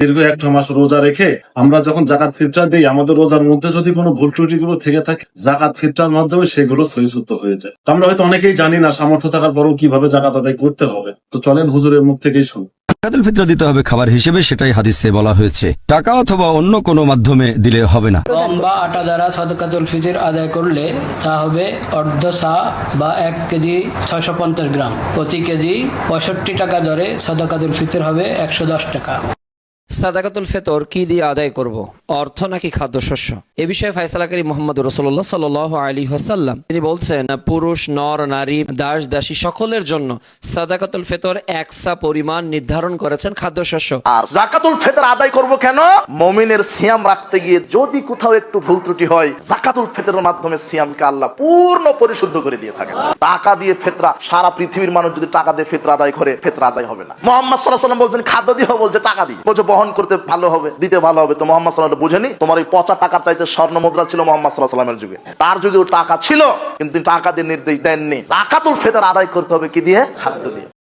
দীর্ঘ একটা মাস রোজা রেখে আমরা যখন জাকাত ফিতরা দিই, আমাদের রোজার মধ্যে যদি কোনো ভুল ত্রুটিগুলো থেকে থাকে, জাকাত ফিতরার মাধ্যমে সেগুলো সহিষ্ণুত হয়ে যায়। আমরা হয়তো অনেকেই জানি না সামর্থ্য থাকার পরেও কিভাবে জাকাত আদায় করতে হবে। তো চলেন হুজুরের মুখ থেকেই শুনি। জাকাতুল ফিতর দিতে হবে খাবার হিসেবে, সেটাই হাদিসে বলা হয়েছে। টাকা অথবা অন্য কোনো মাধ্যমে দিলে হবে না। গম বা আটা দ্বারা সাদাকাতুল ফিতর আদায় করলে তা হবে অর্ধ সা বা 1 কেজি 650 গ্রাম। প্রতি কেজি 65 টাকা দরে সাদাকাতুল ফিতর হবে 110 টাকা। সাদাকাতুল ফিতর কি দিয়ে আদায় করব, অর্থ নাকি খাদ্যশস্য? এ বিষয়ে ফয়সালাকারী মুহাম্মদ রাসূলুল্লাহ সাল্লাল্লাহু আলাইহি ওয়াসাল্লাম তিনি বলছেন, পুরুষ, নর, নারী, দাস দাসী সকলের জন্য সাদাকাতুল ফিতর 1 সা পরিমাণ নির্ধারণ করেছেন খাদ্যশস্য। আর জাকাতুল ফিতর আদায় করব কেন? মুমিনের সিয়াম রাখতে গিয়ে যদি কোথাও একটু ভুল ত্রুটি হয়, জাকাতুল ফিতরের মাধ্যমে সিয়ামকে আল্লাহ পূর্ণ পরিশুদ্ধ করে দিয়ে থাকেন। টাকা দিয়ে ফিতরা, সারা পৃথিবীর মানুষ যদি টাকা দিয়ে ফিতরা আদায় করে, ফিতরা আদায় হবে না। মুহাম্মদ সাল্লাল্লাহু আলাইহি ওয়াসাল্লাম বলছেন খাদ্য দিয়ে, বলছে টাকা দিয়ে, বলছে বহন করতে ভালো হবে, দিতে ভালো হবে। তো মুহাম্মদ সাল্লাল্লাহু আলাইহি ওয়াসাল্লাম বুঝেনি, তোমার ওই পচা টাকার চাইতে স্বর্ণ মুদ্রা ছিল মুহাম্মদ সাল্লাল্লাহু আলাইহি ওয়াসাল্লামের যুগে। তার যুগেও টাকা ছিল, কিন্তু টাকা দিয়ে নির্দেশ দেননি। জাকাতুল ফিতর আদায় করতে হবে কি দিয়ে? খাদ্য দিয়ে।